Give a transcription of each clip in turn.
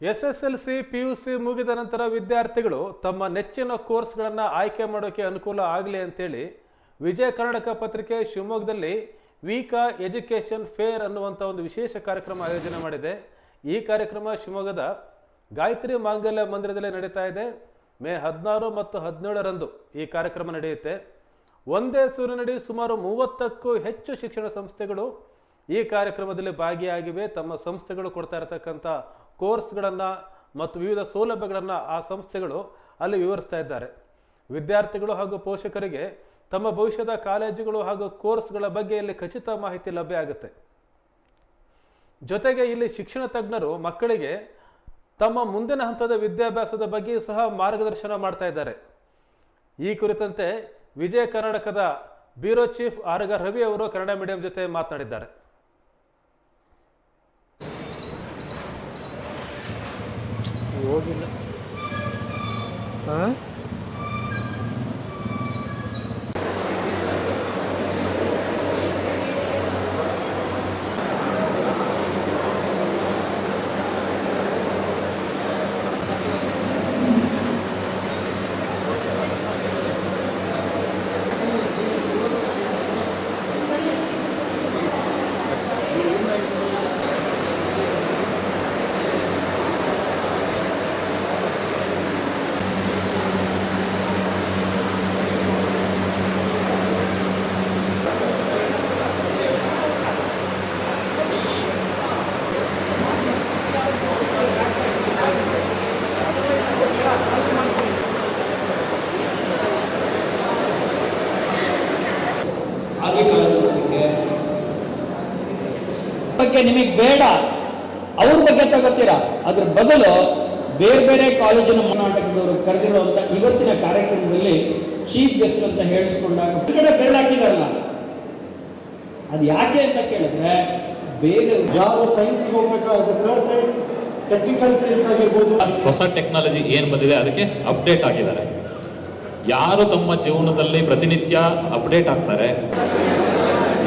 SSLC PUC ಮುಗಿದ ನಂತರ ವಿದ್ಯಾರ್ಥಿಗಳು ತಮ್ಮ ನೆಚ್ಚಿನ ಕೋರ್ಸ್ಗಳನ್ನು ಆಯ್ಕೆ ಮಾಡೋಕೆ ಅನುಕೂಲ ಆಗಲಿ ಅಂತೇಳಿ ವಿಜಯ ಕರ್ನಾಟಕ ಪತ್ರಿಕೆ ಶಿವಮೊಗ್ಗದಲ್ಲಿ ವೀಕಾ ಎಜುಕೇಷನ್ ಫೇರ್ ಅನ್ನುವಂಥ ಒಂದು ವಿಶೇಷ ಕಾರ್ಯಕ್ರಮ ಆಯೋಜನೆ ಮಾಡಿದೆ. ಈ ಕಾರ್ಯಕ್ರಮ ಶಿವಮೊಗ್ಗದ ಗಾಯತ್ರಿ ಮಾಂಗಲ್ಯ ಮಂದಿರದಲ್ಲಿ ನಡೀತಾ ಇದೆ. ಮೇ 16 ಮತ್ತು 17ರಂದು ಈ ಕಾರ್ಯಕ್ರಮ ನಡೆಯುತ್ತೆ. ಒಂದೇ ಸೂರಿನಡಿ ಸುಮಾರು 30ಕ್ಕೂ ಹೆಚ್ಚು ಶಿಕ್ಷಣ ಸಂಸ್ಥೆಗಳು ಈ ಕಾರ್ಯಕ್ರಮದಲ್ಲಿ ಭಾಗಿಯಾಗಿವೆ. ತಮ್ಮ ಸಂಸ್ಥೆಗಳು ಕೊಡ್ತಾ ಇರತಕ್ಕಂಥ ಕೋರ್ಸ್ಗಳನ್ನು ಮತ್ತು ವಿವಿಧ ಸೌಲಭ್ಯಗಳನ್ನು ಆ ಸಂಸ್ಥೆಗಳು ಅಲ್ಲಿ ವಿವರಿಸ್ತಾ ಇದ್ದಾರೆ. ವಿದ್ಯಾರ್ಥಿಗಳು ಹಾಗೂ ಪೋಷಕರಿಗೆ ತಮ್ಮ ಭವಿಷ್ಯದ ಕಾಲೇಜುಗಳು ಹಾಗೂ ಕೋರ್ಸ್ಗಳ ಬಗ್ಗೆ ಇಲ್ಲಿ ಖಚಿತ ಮಾಹಿತಿ ಲಭ್ಯ ಆಗುತ್ತೆ. ಜೊತೆಗೆ ಇಲ್ಲಿ ಶಿಕ್ಷಣ ತಜ್ಞರು ಮಕ್ಕಳಿಗೆ ತಮ್ಮ ಮುಂದಿನ ಹಂತದ ವಿದ್ಯಾಭ್ಯಾಸದ ಬಗ್ಗೆ ಸಹ ಮಾರ್ಗದರ್ಶನ ಮಾಡ್ತಾ ಇದ್ದಾರೆ. ಈ ಕುರಿತಂತೆ ವಿಜಯ ಕರ್ನಾಟಕದ ಬ್ಯೂರೋ ಚೀಫ್ ಆರಗ ರವಿ ಅವರು ಕನ್ನಡ ಮೀಡಿಯಂ ಜೊತೆ ಮಾತನಾಡಿದ್ದಾರೆ. ಹೋಗಿಲ್ಲ ಬಗ್ಗೆ ನಿಮಗೆ ಬೇಡ, ಅವ್ರ ಬಗ್ಗೆ ತಗೋತೀರಾ. ಅದ್ರ ಬದಲು ಬೇರೆ ಬೇರೆ ಕಾಲೇಜಿನ ಕರ್ನಾಟಕದವರು ಕರೆದಿರುವಂತ ಇವತ್ತಿನ ಕಾರ್ಯಕ್ರಮದಲ್ಲಿ ಚೀಫ್ ಗೆಸ್ಟ್ ಅಂತ ಹೇಳಿಸ್ಕೊಂಡಾಗ ಕಡೆ ಬೆರಳು ಹಾಕಿದಾರಲ್ಲ, ಅದು ಯಾಕೆ ಅಂತ ಕೇಳಿದ್ರೆ ಬೇರೆ ಯಾರು ಸೈನ್ಸ್ಗೆ ಹೋಗ್ಬೇಕು, ಸರ್ ಸೈಡ್ ಟೆಕ್ನಿಕಲ್ ಸ್ಕಿಲ್ಸ್ ಆಗಿರ್ಬೋದು, ಹೊಸ ಟೆಕ್ನಾಲಜಿ ಏನು ಬಂದಿದೆ ಅದಕ್ಕೆ ಅಪ್ಡೇಟ್ ಆಗಿದ್ದಾರೆ. ಯಾರು ತಮ್ಮ ಜೀವನದಲ್ಲಿ ಪ್ರತಿನಿತ್ಯ ಅಪ್ಡೇಟ್ ಆಗ್ತಾರೆ.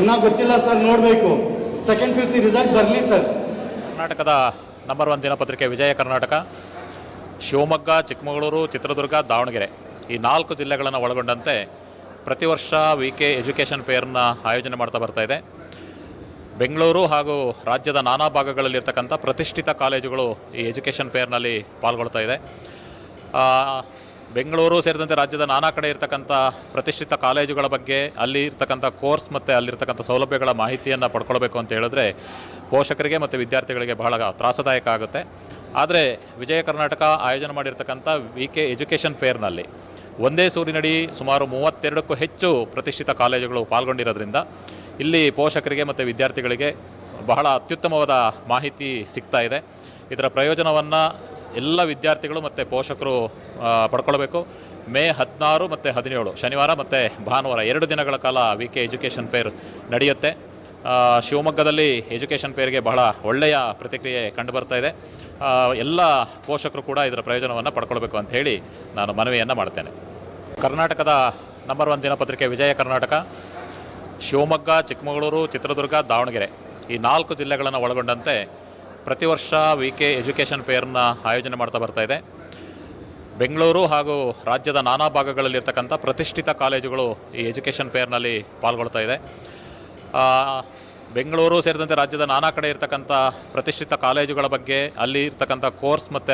ಇನ್ನೂ ಗೊತ್ತಿಲ್ಲ ಸರ್, ನೋಡಬೇಕು. ಸೆಕೆಂಡ್ PUC ರಿಸಲ್ಟ್ ಬರಲಿ ಸರ್. ಕರ್ನಾಟಕದ ನಂಬರ್ 1 ದಿನಪತ್ರಿಕೆ ವಿಜಯ ಕರ್ನಾಟಕ ಶಿವಮೊಗ್ಗ, ಚಿಕ್ಕಮಗಳೂರು, ಚಿತ್ರದುರ್ಗ, ದಾವಣಗೆರೆ ಈ 4 ಜಿಲ್ಲೆಗಳನ್ನು ಒಳಗೊಂಡಂತೆ ಪ್ರತಿ ವರ್ಷ ವೀಕೆ ಎಜುಕೇಷನ್ ಫೇರ್ನ ಆಯೋಜನೆ ಮಾಡ್ತಾ ಬರ್ತಾ ಇದೆ. ಬೆಂಗಳೂರು ಹಾಗೂ ರಾಜ್ಯದ ನಾನಾ ಭಾಗಗಳಲ್ಲಿರ್ತಕ್ಕಂಥ ಪ್ರತಿಷ್ಠಿತ ಕಾಲೇಜುಗಳು ಈ ಎಜುಕೇಷನ್ ಫೇರ್ನಲ್ಲಿ ಪಾಲ್ಗೊಳ್ತಾ ಇದೆ. ಬೆಂಗಳೂರು ಸೇರಿದಂತೆ ರಾಜ್ಯದ ನಾನಾ ಕಡೆ ಇರ್ತಕ್ಕಂಥ ಪ್ರತಿಷ್ಠಿತ ಕಾಲೇಜುಗಳ ಬಗ್ಗೆ, ಅಲ್ಲಿ ಇರ್ತಕ್ಕಂಥ ಕೋರ್ಸ್ ಮತ್ತು ಅಲ್ಲಿರ್ತಕ್ಕಂಥ ಸೌಲಭ್ಯಗಳ ಮಾಹಿತಿಯನ್ನು ಪಡ್ಕೊಳ್ಬೇಕು ಅಂತ ಹೇಳಿದ್ರೆ ಪೋಷಕರಿಗೆ ಮತ್ತು ವಿದ್ಯಾರ್ಥಿಗಳಿಗೆ ಬಹಳ ತ್ರಾಸದಾಯಕ ಆಗುತ್ತೆ. ಆದರೆ ವಿಜಯ ಕರ್ನಾಟಕ ಆಯೋಜನೆ ಮಾಡಿರ್ತಕ್ಕಂಥ ವೀಕೆ ಎಜುಕೇಷನ್ ಫೇರ್ನಲ್ಲಿ ಒಂದೇ ಸೂರಿನಡಿ ಸುಮಾರು 32ಕ್ಕೂ ಹೆಚ್ಚು ಪ್ರತಿಷ್ಠಿತ ಕಾಲೇಜುಗಳು ಪಾಲ್ಗೊಂಡಿರೋದ್ರಿಂದ ಇಲ್ಲಿ ಪೋಷಕರಿಗೆ ಮತ್ತು ವಿದ್ಯಾರ್ಥಿಗಳಿಗೆ ಬಹಳ ಅತ್ಯುತ್ತಮವಾದ ಮಾಹಿತಿ ಸಿಗ್ತಾ ಇದೆ. ಇದರ ಪ್ರಯೋಜನವನ್ನು ಎಲ್ಲ ವಿದ್ಯಾರ್ಥಿಗಳು ಮತ್ತು ಪೋಷಕರು ಪಡ್ಕೊಳ್ಬೇಕು. ಮೇ 16 ಮತ್ತು 17 ಶನಿವಾರ ಮತ್ತು ಭಾನುವಾರ 2 ದಿನಗಳ ಕಾಲ ವೀಕೆ ಎಜುಕೇಷನ್ ಫೇರ್ ನಡೆಯುತ್ತೆ. ಶಿವಮೊಗ್ಗದಲ್ಲಿ ಎಜುಕೇಷನ್ ಫೇರ್ಗೆ ಬಹಳ ಒಳ್ಳೆಯ ಪ್ರತಿಕ್ರಿಯೆ ಕಂಡುಬರ್ತಾ ಇದೆ. ಎಲ್ಲ ಪೋಷಕರು ಕೂಡ ಇದರ ಪ್ರಯೋಜನವನ್ನು ಪಡ್ಕೊಳ್ಬೇಕು ಅಂತ ಹೇಳಿ ನಾನು ಮನವಿಯನ್ನು ಮಾಡ್ತೇನೆ. ಕರ್ನಾಟಕದ ನಂಬರ್ 1 ದಿನಪತ್ರಿಕೆ ವಿಜಯ ಕರ್ನಾಟಕ ಶಿವಮೊಗ್ಗ, ಚಿಕ್ಕಮಗಳೂರು, ಚಿತ್ರದುರ್ಗ, ದಾವಣಗೆರೆ ಈ 4 ಜಿಲ್ಲೆಗಳನ್ನು ಒಳಗೊಂಡಂತೆ ಪ್ರತಿ ವರ್ಷ ವೀಕೆ ಎಜುಕೇಷನ್ ಫೇರ್ನ ಆಯೋಜನೆ ಮಾಡ್ತಾ ಬರ್ತಾ ಇದೆ. ಬೆಂಗಳೂರು ಹಾಗೂ ರಾಜ್ಯದ ನಾನಾ ಭಾಗಗಳಲ್ಲಿರ್ತಕ್ಕಂಥ ಪ್ರತಿಷ್ಠಿತ ಕಾಲೇಜುಗಳು ಈ ಎಜುಕೇಷನ್ ಫೇರ್ನಲ್ಲಿ ಪಾಲ್ಗೊಳ್ತಾ ಇದೆ. ಬೆಂಗಳೂರು ಸೇರಿದಂತೆ ರಾಜ್ಯದ ನಾನಾ ಕಡೆ ಇರ್ತಕ್ಕಂಥ ಪ್ರತಿಷ್ಠಿತ ಕಾಲೇಜುಗಳ ಬಗ್ಗೆ, ಅಲ್ಲಿ ಇರ್ತಕ್ಕಂಥ ಕೋರ್ಸ್ ಮತ್ತು